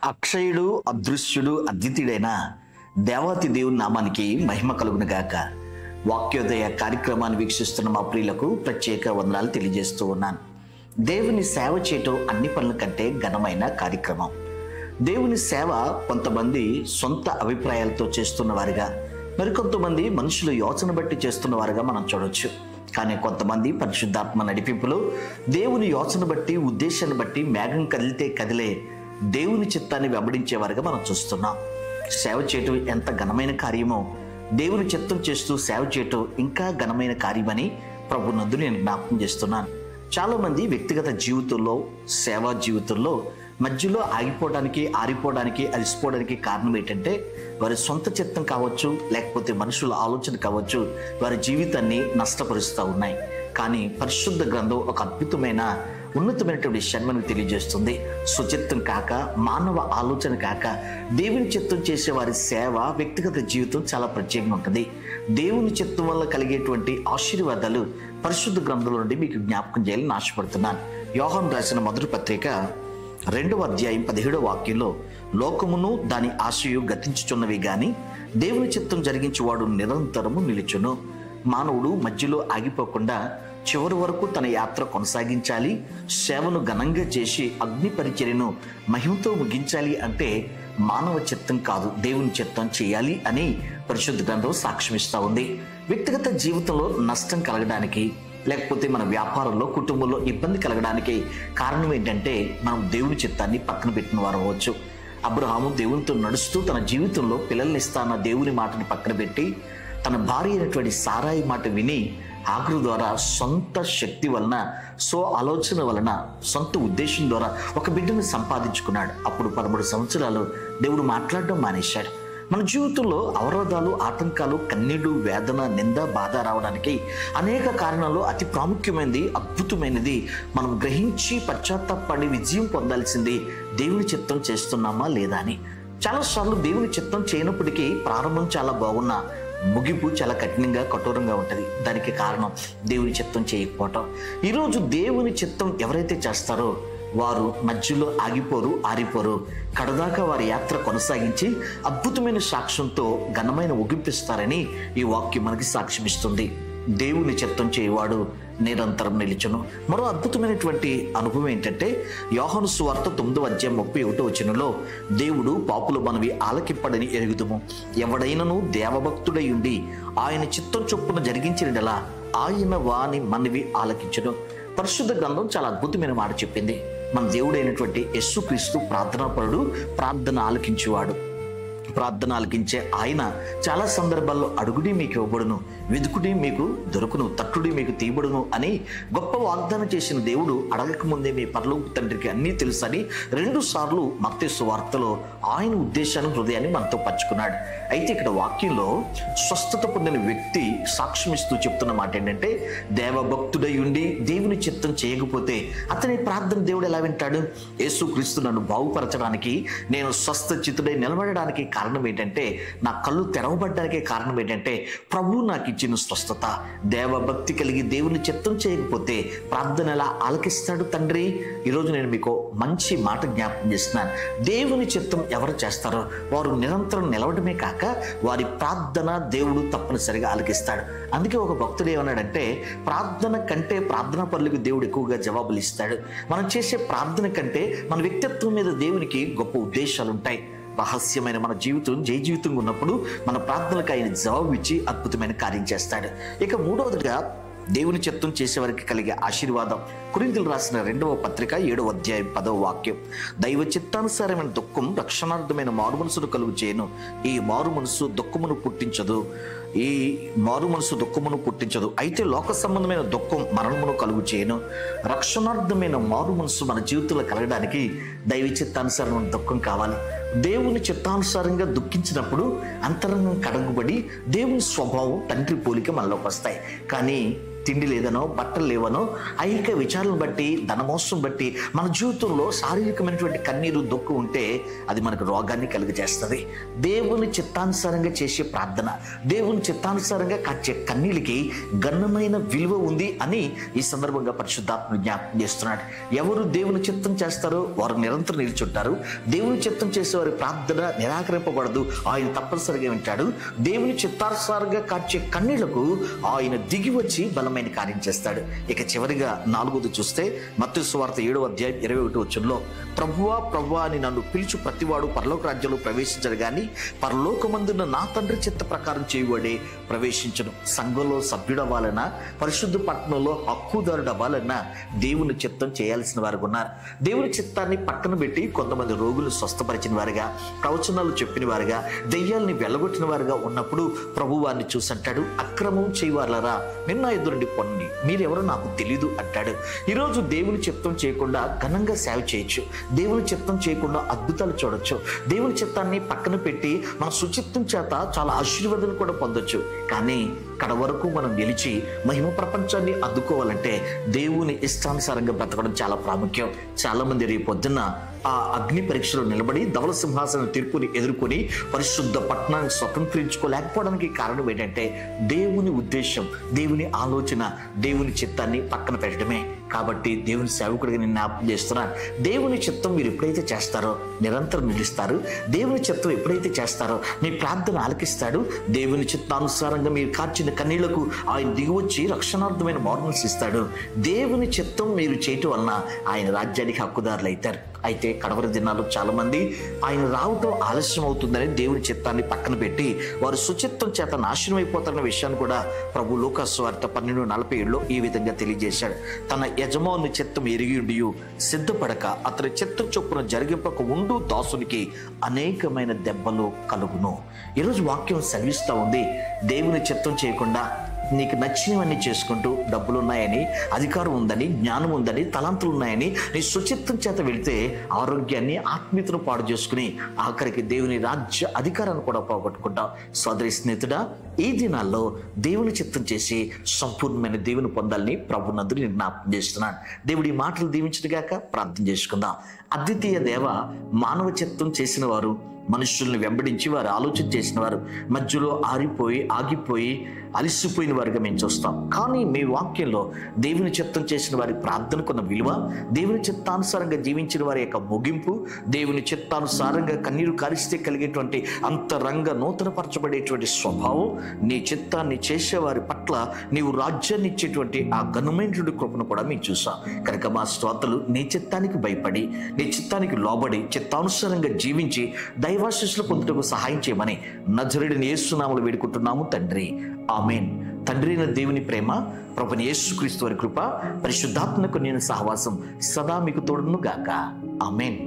అక్షయుడు, అదృశ్యుడు, అద్వితీయుడైన దేవాతి దేవుని నామానికి మహిమ కలుగును గాక. వాక్యోదయ కార్యక్రమాన్ని వీక్షిస్తున్న మా ప్రియులకు ప్రత్యేక వందనాలు తెలియజేస్తూ ఉన్నాను. దేవుని సేవ చేయటం అన్ని పనుల కంటే ఘనమైన కార్యక్రమం. దేవుని సేవ కొంతమంది సొంత అభిప్రాయాలతో చేస్తున్న వారిగా, మరికొంతమంది మనుషుల యోచన బట్టి చేస్తున్న వారిగా మనం చూడవచ్చు. కానీ కొంతమంది పరిశుద్ధాత్మ నడిపింపులో దేవుని యోచన బట్టి, ఉద్దేశాన్ని బట్టి మేఘం కదిలితే కదిలే దేవుని చిత్తాన్ని వెంబడించేవారుగా మనం చూస్తున్నాం. సేవ చేయటం ఎంత ఘనమైన కార్యమో, దేవుని చిత్తం చేస్తూ సేవ చేయటం ఇంకా ఘనమైన కార్యమని ప్రభునందు నేను జ్ఞాపకం చేస్తున్నాను. చాలామంది వ్యక్తిగత జీవితంలో, సేవా జీవితంలో మధ్యలో ఆగిపోవడానికి, ఆరిపోవడానికి, అలసిపోవడానికి కారణం ఏంటంటే వారి సొంత చిత్తం కావచ్చు, లేకపోతే మనుషుల ఆలోచన కావచ్చు, వారి జీవితాన్ని నష్టపరుస్తూ ఉన్నాయి. కానీ పరిశుద్ధ గ్రంథం ఒక అద్భుతమైన ఉన్నతమైనటువంటి విషయాన్ని మనకు తెలియజేస్తుంది. స్వచిత్తం కాక, మానవ ఆలోచన కాక దేవుని చిత్తం చేసే వారి సేవ, వ్యక్తిగత జీవితం చాలా ప్రత్యేకంగా ఉంటుంది. దేవుని చిత్తం వల్ల కలిగేటువంటి ఆశీర్వాదాలు పరిశుద్ధ గ్రంథంలో నుండి మీకు జ్ఞాపకం చేయాలని ఆశపడుతున్నాను. యోహాను రాసిన మొదటి పత్రిక 2వ అధ్యాయం 17వ వాక్యంలో, లోకమును దాని ఆశయు గతించుచున్నవి గాని దేవుని చిత్తం జరిగించేవాడు నిరంతరము నిలుచును. మానవుడు మధ్యలో ఆగిపోకుండా చివరి వరకు తన యాత్ర కొనసాగించాలి. సేవను ఘనంగా చేసి అగ్ని పరిచర్యను మహిమతో ముగించాలి అంటే మానవ చిత్తం కాదు, దేవుని చిత్తం చేయాలి అని పరిశుద్ధ గ్రంథం సాక్ష్యం ఇస్తూ ఉంది. వ్యక్తిగత జీవితంలో నష్టం కలగడానికి, లేకపోతే మన వ్యాపారంలో, కుటుంబంలో ఇబ్బంది కలగడానికి కారణం ఏంటంటే మనం దేవుని చిత్తాన్ని పక్కన పెట్టిన వారు అవ్వచ్చు. అబ్రహాము దేవునితో నడుస్తూ తన జీవితంలో పిల్లల్ని ఇస్తాన్న దేవుని మాటని పక్కన పెట్టి తన భార్య అయినటువంటి సారాయి మాట విని ఆగ్రహం ద్వారా, సొంత శక్తి వలన, ఆలోచన వలన, సొంత ఉద్దేశం ద్వారా ఒక బిడ్డను సంపాదించుకున్నాడు. అప్పుడు 13 సంవత్సరాలు దేవుడు మాట్లాడడం మానేశాడు. మన జీవితంలో అవరోధాలు, ఆటంకాలు, కన్నీడు, వేదన, నింద, బాధ రావడానికి అనేక కారణాలు. అతి ప్రాముఖ్యమైనది, అద్భుతమైనది, మనం గ్రహించి పశ్చాత్తాపడి విజయం పొందాల్సింది దేవుని చిత్తం చేస్తున్నామా లేదా అని. చాలాసార్లు దేవుని చిత్తం చేయనప్పటికీ ప్రారంభం చాలా బాగున్నా ముగింపు చాలా కఠినంగా, కఠోరంగా ఉంటుంది. దానికి కారణం దేవుని చిత్తం చేయకపోవటం. ఈరోజు దేవుని చిత్తం ఎవరైతే చేస్తారో వారు మధ్యలో ఆగిపోరు, ఆరిపోరు. కడదాకా వారి యాత్ర కొనసాగించి అద్భుతమైన సాక్ష్యంతో ఘనమైన ముగింపిస్తారని ఈ వాక్యం మనకి సాక్ష్యం ఇస్తుంది. దేవుని చిత్తం చేయవాడు నిరంతరం నిలుచును. మరో అద్భుతమైనటువంటి అనుభవం ఏంటంటే, యోహాను సువార్త 9వ అధ్యాయం 31వ వచనంలో, దేవుడు పాపుల మనవి ఆలకింపడని ఎరుగుదుము. ఎవడైనను దేవభక్తుడై ఉండి ఆయన చిత్తం చొప్పున జరిగించినలా ఆయన వాని మనవి ఆలకించును. పరిశుద్ధ గ్రంథం చాలా అద్భుతమైన మాట చెప్పింది. మన దేవుడైనటువంటి యేసుక్రీస్తు ప్రార్థనాపరుడు, ప్రార్థన ఆలకించేవాడు. ప్రార్థన ఆలకించే ఆయన చాలా సందర్భాల్లో అడుగుడి మీకు ఇవ్వబడును, వెదుకుడి మీకు దొరుకును, తట్టుడి మీకు తీయబడును అని గొప్ప వాగ్దానం చేసిన దేవుడు అడగక ముందే మీ పరలోక తండ్రికి అన్నీ తెలుసని 2 సార్లు మత్తయి సువార్తలో ఆయన ఉద్దేశాన్ని, హృదయాన్ని మనతో పంచుకున్నాడు. అయితే ఇక్కడ వాక్యంలో స్వస్థత పొందిన వ్యక్తి సాక్ష్యం ఇస్తూ చెప్తున్న మాట ఏంటంటే, దేవభక్తుడై ఉండి దేవుని చిత్తం చేయకపోతే అతని ప్రార్థన దేవుడు ఎలా వింటాడు? యేసుక్రీస్తు నన్ను బాగుపరచడానికి, నేను స్వస్థచిత్తుడై నిలబడడానికి కారణం ఏంటంటే, నా కళ్ళు తెరవబడ్డానికి కారణం ఏంటంటే ప్రభువు నాకు ఇచ్చిన స్వస్థత. దేవభక్తి కలిగి దేవుని చిత్తం చేయకపోతే ప్రార్థన ఎలా ఆలకిస్తాడు తండ్రి? ఈరోజు నేను మీకు మంచి మాట జ్ఞాపకం చేస్తున్నాను. దేవుని చిత్తం ఎవరు చేస్తారో వారు నిరంతరం నిలవడమే కాక వారి ప్రార్థన దేవుడు తప్పనిసరిగా ఆలకిస్తాడు. అందుకే ఒక భక్తుడు ఏమన్నాడంటే, ప్రార్థన కంటే ప్రార్థనా పరులకు దేవుడు ఎక్కువగా జవాబులు ఇస్తాడు. మనం చేసే ప్రార్థన కంటే మన వ్యక్తిత్వం మీద దేవునికి గొప్ప ఉద్దేశాలు ఉంటాయి. రహస్యమైన మన జీవితం జయ జీవితంగా ఉన్నప్పుడు మన ప్రార్థనలకు ఆయన జవాబు ఇచ్చి అద్భుతమైన కార్యం చేస్తాడు. ఇక 3వదిగా దేవుని చిత్తం చేసేవారికి కలిగే ఆశీర్వాదం. కొరింథీయులకు రాసిన 2వ పత్రిక 7వ అధ్యాయం 10వ వాక్యం, దైవ చిత్తానుసారమైన దుఃఖం రక్షణార్థమైన మారు మనసును కలుగు చేయను. ఈ మారు మనసు దుఃఖమును పుట్టించదు. అయితే లోక సంబంధమైన దుఃఖం మరణమును కలుగు చేయను. రక్షణార్థమైన మారు మనసు మన జీవితంలో కలగడానికి దైవ చిత్తానుసారమైన దుఃఖం కావాలి. దేవుని చిత్తానుసారంగా దుఃఖించినప్పుడు అంతరంగం కడగబడి దేవుని స్వభావం, తండ్రి పోలిక మనలోకి వస్తాయి. కానీ తిండి లేదనో, బట్టలు లేవనో, ఐహిక విచారాలను బట్టి, ధనమోసం బట్టి మన జీవితంలో శారీరకమైనటువంటి కన్నీరు దుఃఖు ఉంటే అది మనకు రోగాన్ని కలుగజేస్తుంది. దేవుని చిత్తానుసారంగా చేసే ప్రార్థన, దేవుని చిత్తానుసారంగా కాచే కన్నీళ్ళకి ఘనమైన విలువ ఉంది అని ఈ సందర్భంగా పరిశుద్ధాత్మ జ్ఞాపకం చేస్తున్నాడు. ఎవరు దేవుని చిత్తం చేస్తారో వారు నిరంతరం నిలిచుంటారు. దేవుని చిత్తం చేసేవారి ప్రార్థన నిరాకరింపబడదు, ఆయన తప్పనిసరిగా వింటాడు. దేవుని చిత్తానుసారంగా కాచే కన్నీళ్లకు ఆయన దిగి వచ్చి బలమైన కార్యం చేస్తాడు. ఇక చివరిగా 4வது చూస్తే మత్తయి సువార్త 7వ అధ్యాయం 21వ వచనంలో, ప్రభువా ప్రభువా అని నన్ను పిలుచు ప్రతివాడు పరలోక రాజ్యంలో ప్రవేశించడు గాని పరలోకమందున్న నా తండ్రి చిత్త ప్రకారం చేయవాడే ప్రవేశించను. సంఘంలో సభ్యుడవ్వాలన్నా, పరిశుద్ధ పట్టణంలో హక్కుదారుడు అవ్వాలన్నా దేవుని చిత్తం చేయాల్సిన వారు ఉన్నారు. దేవుని చిత్తాన్ని పక్కన పెట్టి కొంతమంది రోగులు స్వస్థపరిచిన వారుగా, ప్రవచనాలు చెప్పిన వారుగా, దెయ్యాల్ని వెళ్ళగొట్టిన వారుగా ఉన్నప్పుడు ప్రభు వారిని చూసంటాడు, అక్రమం చేయవారులరా నిన్న ఎదురుండి పొండి, మీరెవరో నాకు తెలీదు అంటాడు. ఈరోజు దేవుని చిత్తం చేయకుండా ఘనంగా సేవ చేయొచ్చు, దేవుని చిత్తం చేయకుండా అద్భుతాలు చూడొచ్చు, దేవుని చిత్తాన్ని పక్కన పెట్టి మన సుచిత్తం చేత చాలా ఆశీర్వాదాలు కూడా పొందొచ్చు. కానీ కడవరకు మనం నిలిచి మహిమ ప్రపంచాన్ని అద్దుకోవాలంటే దేవుని ఇష్టానుసారంగా బ్రతకడం చాలా ప్రాముఖ్యం. చాలా మంది రేపు పొద్దున్న ఆ అగ్ని పరీక్షలో నిలబడి ధవల సింహాసనం తీర్పుని ఎదుర్కొని పరిశుద్ధ పట్టణాన్ని స్వతంత్రించుకోలేకపోవడానికి కారణం ఏంటంటే దేవుని ఉద్దేశం, దేవుని ఆలోచన, దేవుని చిత్తాన్ని పక్కన పెట్టడమే. కాబట్టి దేవుని సేవకుడిగా నేను జ్ఞాపకం చేస్తున్నాను, దేవుని చిత్తం మీరు ఎప్పుడైతే చేస్తారో నిరంతరం నిలుస్తారు. దేవుని చిత్తం ఎప్పుడైతే చేస్తారో మీ ప్రార్థన ఆలకిస్తాడు. దేవుని చిత్తానుసారంగా మీరు కార్చిన కన్నీళ్లకు ఆయన దిగివచ్చి రక్షణార్థమైన మార్గల్స్ ఇస్తాడు. దేవుని చిత్తం మీరు చేయటం వలన ఆయన రాజ్యానికి హక్కుదారులు అవుతారు. అయితే కడవరి దినాల్లో చాలా మంది ఆయన రావటం ఆలస్యం అవుతుందని దేవుని చిత్తాన్ని పక్కన పెట్టి వారు సుచిత్తం చేత నాశనం అయిపోతారన్న విషయాన్ని కూడా ప్రభు లూకాసు వార్త 12:47లో ఈ విధంగా తెలియజేశాడు. తన యజమాని చిత్తం ఎరిగి సిద్ధపడక అతని చిత్తం చొప్పున జరిగింపక ఉండు దాసునికి అనేకమైన దెబ్బలు కలుగును. ఈరోజు వాక్యం సెలవిస్తూ ఉంది, దేవుని చిత్తం చేయకుండా నీకు నచ్చినవన్నీ చేసుకుంటూ డబ్బులు ఉన్నాయని, అధికారం ఉందని, జ్ఞానం ఉందని, తలాంతులు ఉన్నాయని నీ సుచిత్తం చేత వెళితే ఆరోగ్యాన్ని, ఆత్మీయతను పాడు చేసుకుని ఆఖరికి దేవుని రాజ్య అధికారాన్ని కూడా పోగొట్టుకుంటావు. సోదరి స్నేహితుడా, ఈ దినాల్లో దేవుని చిత్తం చేసి సంపూర్ణమైన దేవుని పొందాలని ప్రభునందు నేను జ్ఞాపకం చేస్తున్నాను. దేవుడి మాటలు దీవించడుగాక. ప్రార్థన చేసుకుందాం. అద్వితీయ దేవ, మానవ చిత్తం చేసిన వారు, మనుషుల్ని వెంబడించి వారు ఆలోచన చేసిన వారు మధ్యలో ఆగిపోయి అలిసిపోయిన వారిగా మేము చూస్తాం. కానీ మీ వాక్యంలో దేవుని చిత్తం చేసిన వారి ప్రార్థనకున్న విలువ, దేవుని చిత్తానుసారంగా జీవించిన వారి యొక్క ముగింపు, దేవుని చిత్తానుసారంగా కన్నీరు కారిస్తే కలిగేటువంటి అంతరంగ నూతనపరచబడేటువంటి స్వభావం, నీ చిత్తాన్ని చేసేవారి పట్ల నీవు రాజ్యాన్ని ఇచ్చేటువంటి ఆ ఘనమైనటువంటి కృపను కూడా మేము చూసాం. కనుక మా స్తోత్రులు నీ చిత్తానికి భయపడి, నీ చిత్తానికి లోబడి, చిత్తానుసారంగా జీవించి దైవాశీస్సులు పొందుటకు సహాయం చేయమని నజరేయుడైన యేసు నామములో వేడుకుంటున్నాము తండ్రి. ఆమేన్. తండ్రి అయిన దేవుని ప్రేమ, ప్రభువైన యేసుక్రీస్తు వారి కృప, పరిశుద్ధాత్మకు నేను సహవాసం సదా మీకు తోడును గాక. ఆమేన్.